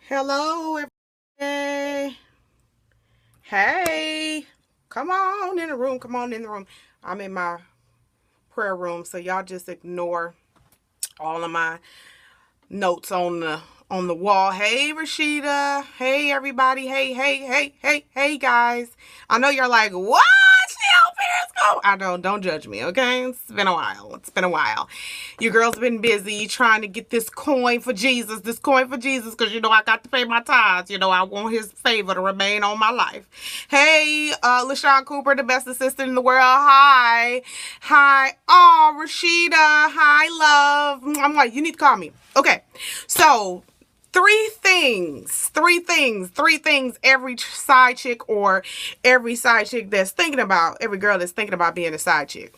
Hello, everybody. Hey, come on in the room. Come on in the room. I'm in my prayer room, so y'all just ignore all of my notes on the wall. Hey, Rashida. Hey, everybody. Hey, guys. I know you're like, what? Periscope. I know, don't judge me, okay? It's been a while. Your girl's been busy trying to get this coin for Jesus, because I got to pay my tithes. I want his favor to remain on my life. Hey, LaShawn Cooper, the best assistant in the world. Hi. Oh, Rashida. Hi, love. I'm like, you need to call me. Okay, so three things every side chick or every side chick that's thinking about, every girl that's thinking about being a side chick,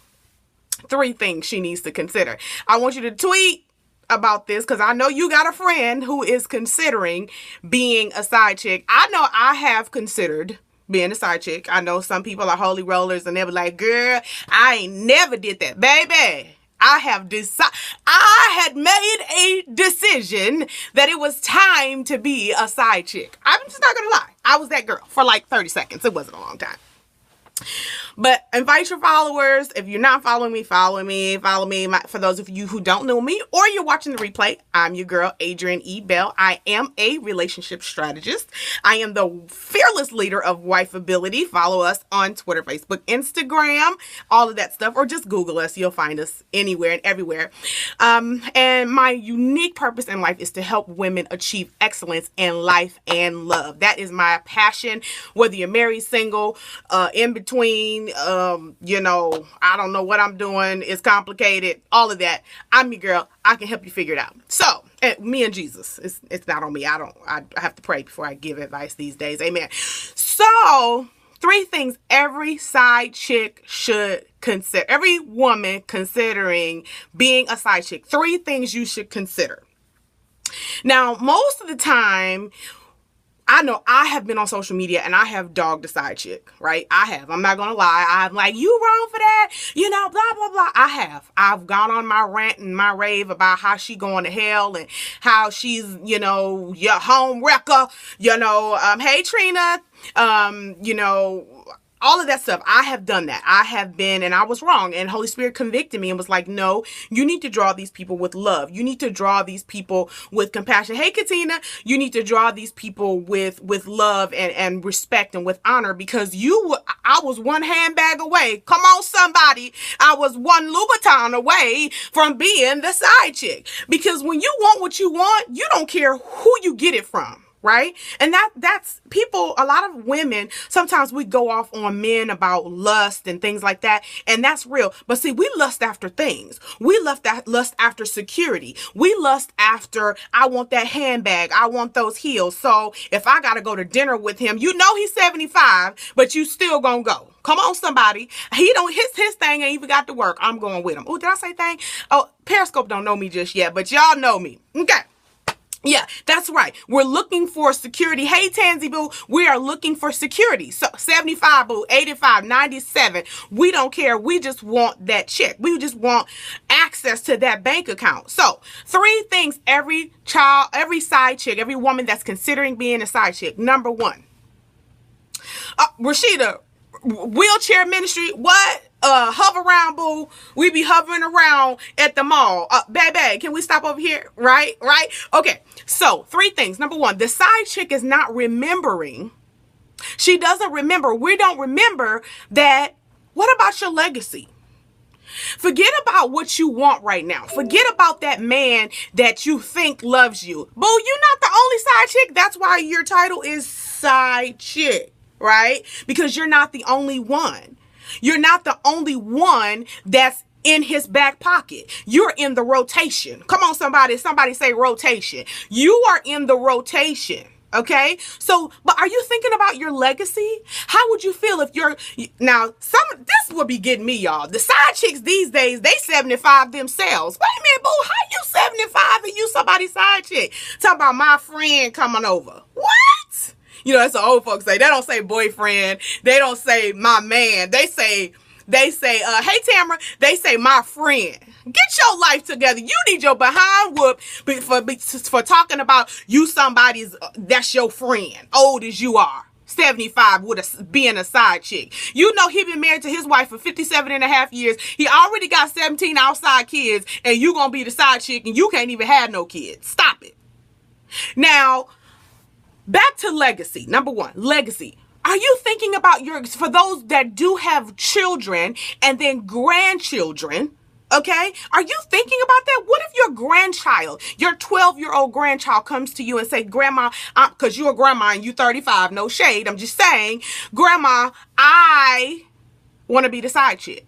three things she needs to consider. I want you to tweet about this because I know you got a friend who is considering being a side chick. I know I have considered being a side chick. I know some people are holy rollers and they'll be like, girl, I ain't never did that. Baby, I had made a decision that it was time to be a side chick. I'm just not gonna lie. I was that girl for like 30 seconds. It wasn't a long time. But invite your followers. If you're not following me, follow me. For those of you who don't know me or you're watching the replay, I'm your girl, AdrienneEBell. I am a relationship strategist. I am the fearless leader of Wifeability. Follow us on Twitter, Facebook, Instagram, all of that stuff, or just Google us. You'll find us anywhere and everywhere. And my unique purpose in life is to help women achieve excellence in life and love. That is my passion. Whether you're married, single, in between, I don't know what I'm doing. It's complicated. All of that. I'm your girl. I can help you figure it out. So, me and Jesus. It's not on me. I have to pray before I give advice these days. Amen. So, three things every side chick should consider. Every woman considering being a side chick. Three things you should consider. Now, most of the time, I know I have been on social media and I have dogged a side chick, right? I have. I'm not going to lie. I'm like, you wrong for that, blah, blah, blah. I have. I've gone on my rant and my rave about how she going to hell and how she's, your home wrecker, hey, Trina, all of that stuff. I have done that. I have been, and I was wrong. And Holy Spirit convicted me and was like, no, you need to draw these people with love. You need to draw these people with compassion. Hey, Katina, you need to draw these people with love and respect and with honor, because I was one handbag away. Come on, somebody. I was one Louboutin away from being the side chick. Because when you want what you want, you don't care who you get it from. Right? And that's people, a lot of women, sometimes we go off on men about lust and things like that. And that's real. But see, we lust after things. We lust after security. We lust after, I want that handbag. I want those heels. So if I got to go to dinner with him, he's 75, but you still gonna go. Come on, somebody. His thing ain't even got to work. I'm going with him. Oh, did I say thing? Oh, Periscope don't know me just yet, but y'all know me. Okay. Yeah, that's right. We're looking for security. Hey, Tansy Boo, we are looking for security. So 75, boo, 85, 97. We don't care. We just want that check. We just want access to that bank account. So three things every side chick, every woman that's considering being a side chick. Number one, Rashida, wheelchair ministry. What? Hover around, boo. We be hovering around at the mall. Baby, can we stop over here? Right? Okay. So, three things. Number one, the side chick is not remembering. She doesn't remember. We don't remember that. What about your legacy? Forget about what you want right now. Forget about that man that you think loves you. Boo, you're not the only side chick. That's why your title is side chick, right? Because you're not the only one. You're not the only one that's in his back pocket. You're in the rotation. Come on, somebody say rotation. You are in the rotation. Okay. So, but are you thinking about your legacy? How would you feel if this would be getting me, y'all. The side chicks these days, they 75 themselves. Wait a minute, boo. How you 75 and you somebody's side chick? Talking about my friend coming over. What? That's what old folks say. They don't say boyfriend. They don't say my man. They say They say, hey, Tamara, they say, my friend, get your life together. You need your behind whoop for talking about you somebody's, that's your friend, old as you are. 75 with being a side chick. You know he been married to his wife for 57 and a half years. He already got 17 outside kids, and you gonna be the side chick, and you can't even have no kids. Stop it. Now, back to legacy. Number one, legacy. Are you thinking about for those that do have children and then grandchildren, okay? Are you thinking about that? What if your grandchild, your 12-year-old grandchild comes to you and say, Grandma, because you're a grandma and you 35, no shade, I'm just saying, Grandma, I want to be the side chick.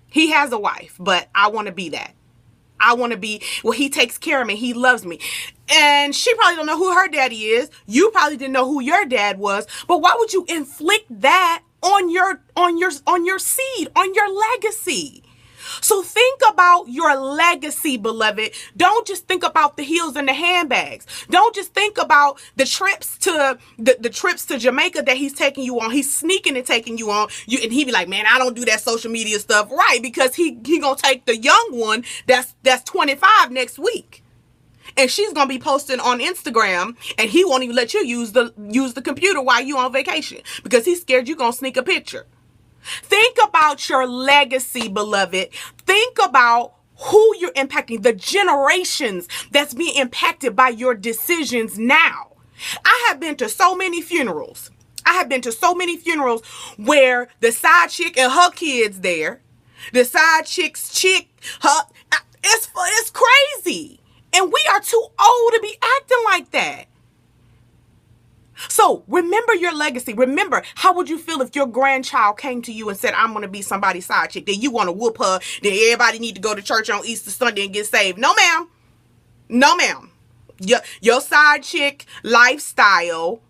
He has a wife, but I want to be that. I want to be, well, he takes care of me. He loves me. And she probably don't know who her daddy is. You probably didn't know who your dad was. But why would you inflict that on your seed, on your legacy? So think about your legacy, beloved. Don't just think about the heels and the handbags. Don't just think about the trips to the trips to Jamaica that he's taking you on. He's sneaking and taking you on. And he be like, man, I don't do that social media stuff. Right, because he gonna take the young one that's 25 next week. And she's gonna be posting on Instagram, and he won't even let you use the computer while you on vacation because he's scared you gonna sneak a picture. Think about your legacy, beloved. Think about who you're impacting, the generations that's being impacted by your decisions now. I have been to so many funerals. Where the side chick and her kids there, the side chick's chick, it's crazy. And we are too old to be acting like that. So remember your legacy. Remember, how would you feel if your grandchild came to you and said, I'm going to be somebody's side chick? Then you want to whoop her. Then everybody need to go to church on Easter Sunday and get saved. No, ma'am. No, ma'am. Your side chick lifestyle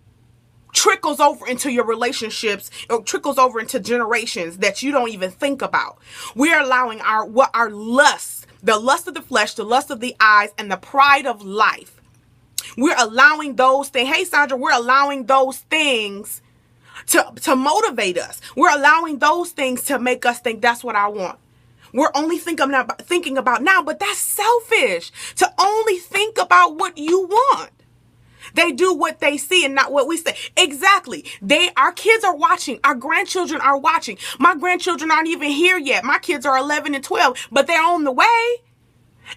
trickles over into your relationships, or trickles over into generations that you don't even think about. We're allowing our lust, the lust of the flesh, the lust of the eyes, and the pride of life. We're allowing those things. Hey, Sandra, we're allowing those things to motivate us. We're allowing those things to make us think that's what I want. We're only thinking about now, but that's selfish to only think about what you want. They do what they see and not what we say. Exactly. Our kids are watching. Our grandchildren are watching. My grandchildren aren't even here yet. My kids are 11 and 12, but they're on the way.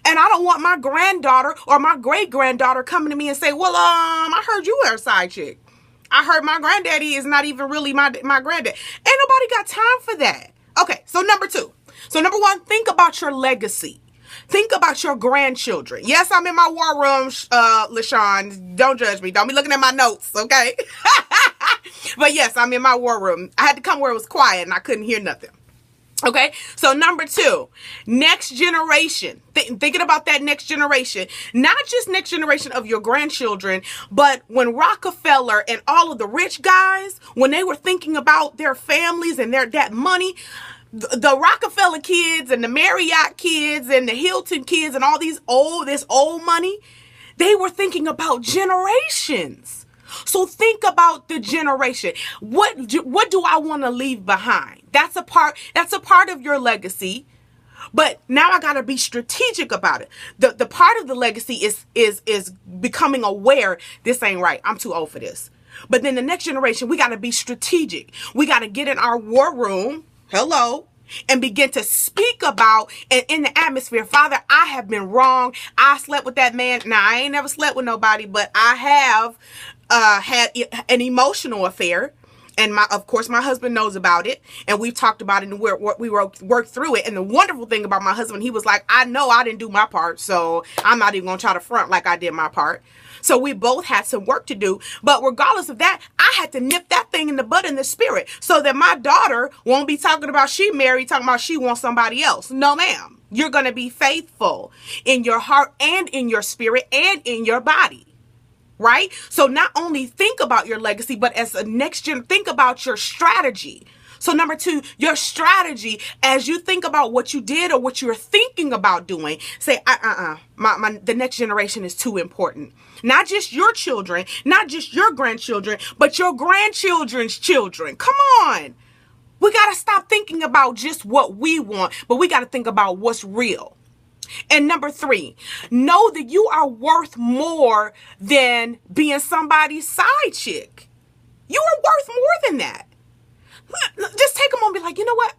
And I don't want my granddaughter or my great-granddaughter coming to me and say, well, I heard you were a side chick. I heard my granddaddy is not even really my granddad. Ain't nobody got time for that. Okay, so number two. So number one, think about your legacy. Think about your grandchildren. Yes, I'm in my war room, LaShawn. Don't judge me. Don't be looking at my notes, okay? But yes, I'm in my war room. I had to come where it was quiet and I couldn't hear nothing. Okay, so number two, next generation. Thinking about that next generation, not just next generation of your grandchildren, but when Rockefeller and all of the rich guys, when they were thinking about their families and that money, the Rockefeller kids and the Marriott kids and the Hilton kids and all this old money, they were thinking about generations. So think about the generation. What do I want to leave behind? That's a part of your legacy. But now I got to be strategic about it. The part of the legacy is becoming aware this ain't right. I'm too old for this. But then the next generation, we got to be strategic. We got to get in our war room. Hello. And begin to speak about and in the atmosphere, Father, I have been wrong. I slept with that man. Now, I ain't never slept with nobody, but I have had an emotional affair. And of course, my husband knows about it. And we've talked about it and we worked through it. And the wonderful thing about my husband, he was like, I know I didn't do my part. So I'm not even going to try to front like I did my part. So we both had some work to do. But regardless of that, I had to nip that thing in the bud in the spirit so that my daughter won't be talking about she married, talking about she wants somebody else. No, ma'am. You're going to be faithful in your heart and in your spirit and in your body. Right? So not only think about your legacy, but as a next gen, think about your strategy. So number two, your strategy, as you think about what you did or what you're thinking about doing, say, the next generation is too important. Not just your children, not just your grandchildren, but your grandchildren's children. Come on. We got to stop thinking about just what we want, but we got to think about what's real. And number 3, know that you are worth more than being somebody's side chick. You are worth more than that. Just take a moment and be like, you know what?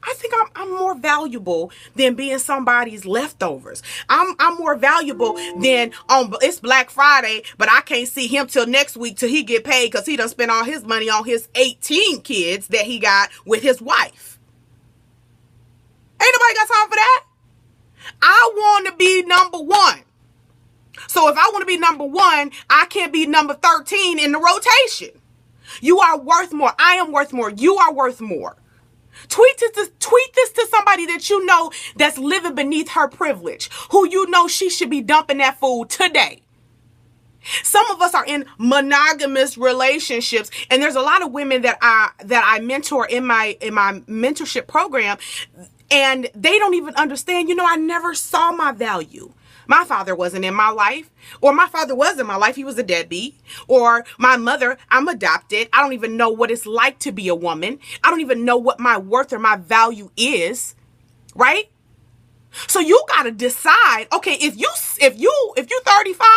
I think I'm more valuable than being somebody's leftovers. I'm more valuable than it's Black Friday, but I can't see him till next week till he get paid because he done spent all his money on his 18 kids that he got with his wife. Ain't nobody got time for that. I want to be number 1. So if I want to be number 1, I can't be number 13 in the rotation. You are worth more. I am worth more. You are worth more. Tweet this to somebody that you know that's living beneath her privilege, who you know she should be dumping that food today. Some of us are in monogamous relationships, and there's a lot of women that I mentor in my mentorship program, and they don't even understand, I never saw my value. My father wasn't in my life, or my father was in my life. He was a deadbeat. Or my mother, I'm adopted. I don't even know what it's like to be a woman. I don't even know what my worth or my value is, right? So you got to decide, okay, if you're 35,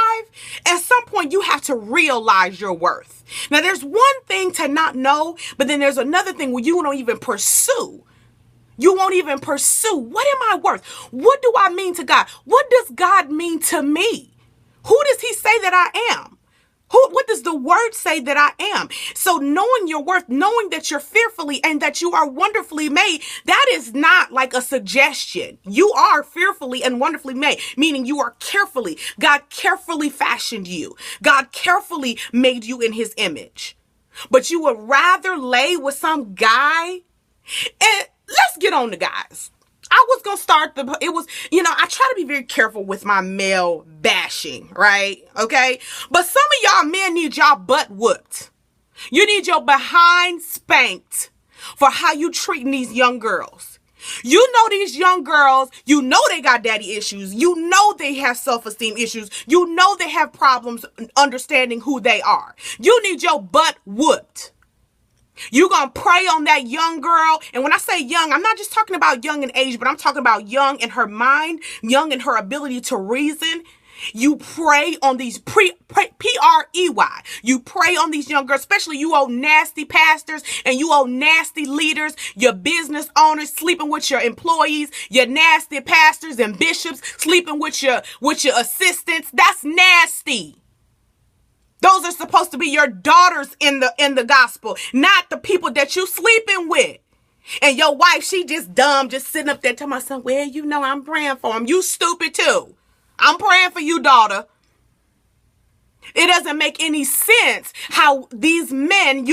at some point you have to realize your worth. Now there's one thing to not know, but then there's another thing where you don't even pursue. You won't even pursue. What am I worth? What do I mean to God? What does God mean to me? Who does he say that I am? What does the word say that I am? So knowing your worth, knowing that you're fearfully and that you are wonderfully made, that is not like a suggestion. You are fearfully and wonderfully made, meaning you are carefully. God carefully fashioned you. God carefully made you in his image. But you would rather lay with some guy. And let's get on the guys. I was going to start I try to be very careful with my male bashing, right? Okay. But some of y'all men need y'all butt whooped. You need your behind spanked for how you treating these young girls. You know these young girls, you know they got daddy issues. You know they have self-esteem issues. You know they have problems understanding who they are. You need your butt whooped. You're going to prey on that young girl. And when I say young, I'm not just talking about young in age, but I'm talking about young in her mind, young in her ability to reason. You prey on these P-R-E-Y. You prey on these young girls, especially you old nasty pastors and you old nasty leaders, your business owners sleeping with your employees, your nasty pastors and bishops sleeping with your assistants. That's nasty. Those are supposed to be your daughters in the gospel, not the people that you sleeping with. And your wife, she just dumb, just sitting up there telling my son, well, I'm praying for him. You stupid too. I'm praying for you, daughter. It doesn't make any sense how these men,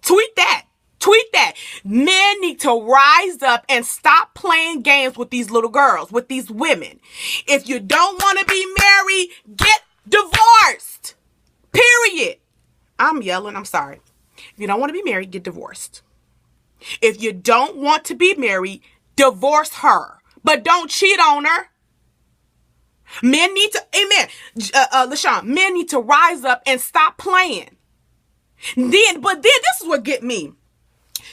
tweet that. Men need to rise up and stop playing games with these little girls, with these women. If you don't want to be married, get divorced. Period. I'm yelling. I'm sorry. If you don't want to be married, get divorced. If you don't want to be married, divorce her. But don't cheat on her. Men need to, amen. LaShawn, men need to rise up and stop playing. But then this is what get me.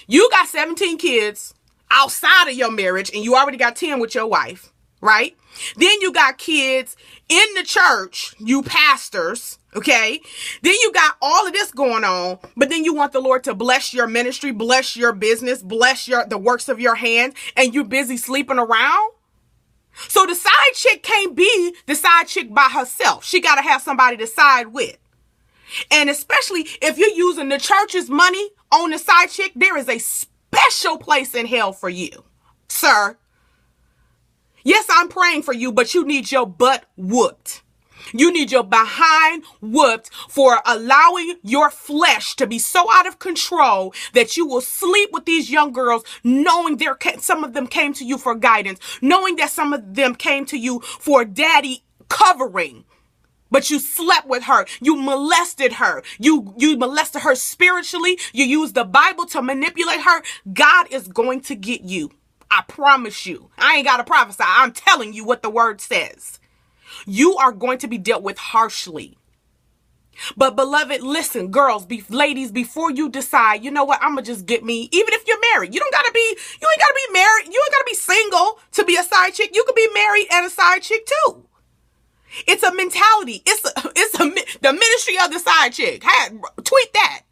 You got 17 kids outside of your marriage and you already got 10 with your wife, right? Then you got kids in the church, you pastors, okay? Then you got all of this going on, but then you want the Lord to bless your ministry, bless your business, bless the works of your hands, and you're busy sleeping around? So the side chick can't be the side chick by herself. She got to have somebody to side with. And especially if you're using the church's money on the side chick, there is a special place in hell for you, sir. Yes, I'm praying for you, but you need your butt whooped. You need your behind whooped for allowing your flesh to be so out of control that you will sleep with these young girls, knowing some of them came to you for guidance, knowing that some of them came to you for daddy covering. But you slept with her. You molested her. You molested her spiritually. You used the Bible to manipulate her. God is going to get you. I promise you. I ain't got to prophesy. I'm telling you what the word says. You are going to be dealt with harshly. But beloved, listen, girls, ladies, before you decide, you know what, I'm going to just get me, even if you're married. You ain't gotta be married. You ain't gotta be single to be a side chick. You could be married and a side chick too. It's a mentality. The ministry of the side chick. Tweet that.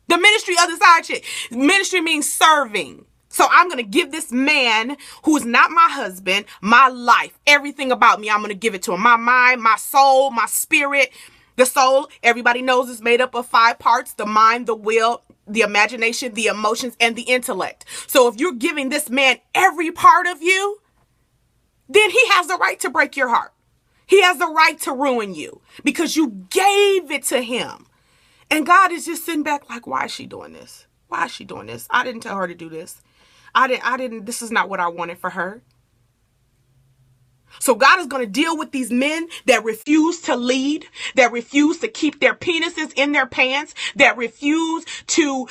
The ministry of the side chick. Ministry means serving. So I'm going to give this man who is not my husband, my life, everything about me. I'm going to give it to him. My mind, my soul, my spirit. The soul, everybody knows, is made up of 5 parts: the mind, the will, the imagination, the emotions, and the intellect. So if you're giving this man every part of you, then he has the right to break your heart. He has the right to ruin you because you gave it to him. And God is just sitting back like, why is she doing this? Why is she doing this? I didn't tell her to do this. This is not what I wanted for her. So God is going to deal with these men that refuse to lead, that refuse to keep their penises in their pants, that refuse to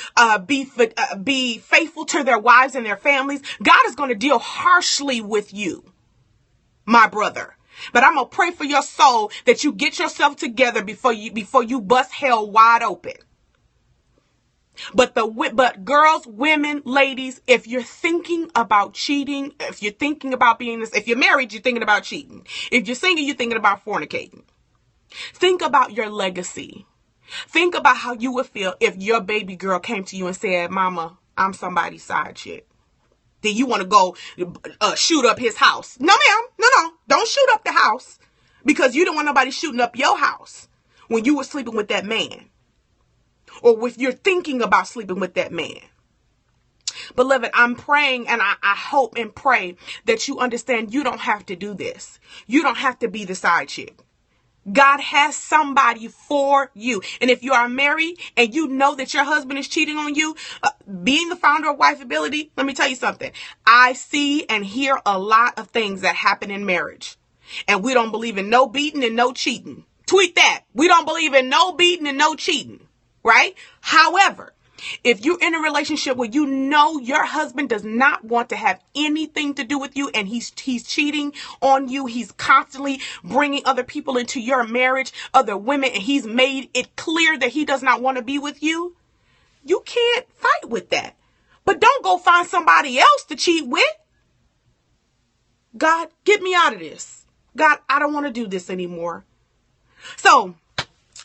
be faithful to their wives and their families. God is going to deal harshly with you, my brother. But I'm going to pray for your soul that you get yourself together before you bust hell wide open. But girls, women, ladies, if you're thinking about cheating, if you're thinking about if you're married, you're thinking about cheating. If you're single, you're thinking about fornicating. Think about your legacy. Think about how you would feel if your baby girl came to you and said, "Mama, I'm somebody's side chick." Then you want to go shoot up his house. No, ma'am. No. Don't shoot up the house, because you don't want nobody shooting up your house when you were sleeping with that man. Or if you're thinking about sleeping with that man. Beloved, I'm praying and I hope and pray that you understand you don't have to do this. You don't have to be the side chick. God has somebody for you. And if you are married and you know that your husband is cheating on you, being the founder of Wifeability, let me tell you something. I see and hear a lot of things that happen in marriage. And we don't believe in no beating and no cheating. Tweet that. We don't believe in no beating and no cheating. Right? However, if you're in a relationship where you know your husband does not want to have anything to do with you and he's cheating on you, he's constantly bringing other people into your marriage, other women, and he's made it clear that he does not want to be with you, you can't fight with that. But don't go find somebody else to cheat with. God, get me out of this. God, I don't want to do this anymore. So,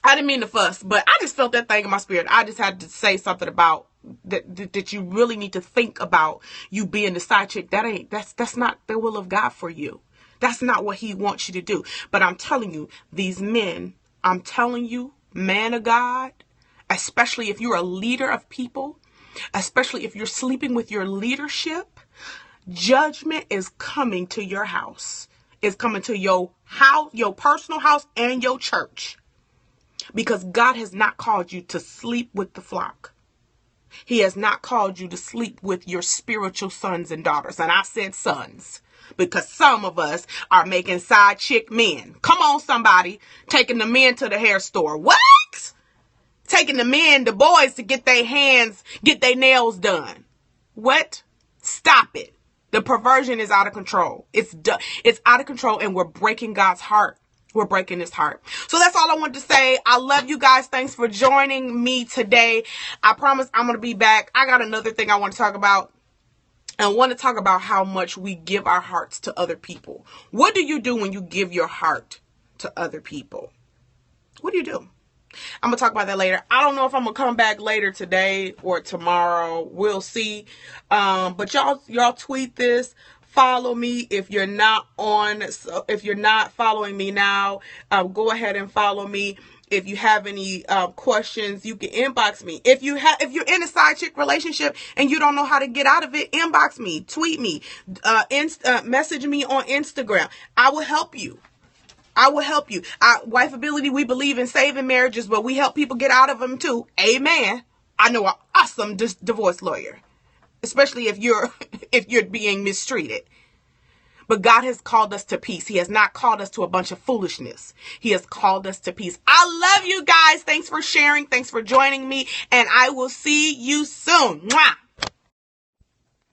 I didn't mean to fuss, but I just felt that thing in my spirit. I just had to say something about that you really need to think about you being the side chick. That's not the will of God for you. That's not what he wants you to do. But I'm telling you, these men, I'm telling you, man of God, especially if you're a leader of people, especially if you're sleeping with your leadership, judgment is coming to your house. It's coming to your house, your personal house, and your church. Because God has not called you to sleep with the flock. He has not called you to sleep with your spiritual sons and daughters. And I said sons, because some of us are making side chick men. Come on, somebody. Taking the men to the hair store. What? Taking the boys to get their nails done. What? Stop it. The perversion is out of control. It's out of control, and we're breaking God's heart. We're breaking his heart. So that's all I wanted to say. I love you guys. Thanks for joining me today. I promise I'm going to be back. I got another thing I want to talk about. I want to talk about how much we give our hearts to other people. What do you do when you give your heart to other people? What do you do? I'm going to talk about that later. I don't know if I'm going to come back later today or tomorrow. We'll see. But y'all tweet this. Follow me if you're not following me now. Go ahead and follow me. If you have any questions, you can inbox me. If you're in a side chick relationship and you don't know how to get out of it, inbox me, tweet me, message me on Instagram. I will help you. Wifeability, we believe in saving marriages, but we help people get out of them too. Amen. I know an awesome divorce lawyer, especially if you're being mistreated. But God has called us to peace. He has not called us to a bunch of foolishness. He has called us to peace. I love you guys. Thanks for sharing. Thanks for joining me. And I will see you soon. Mwah!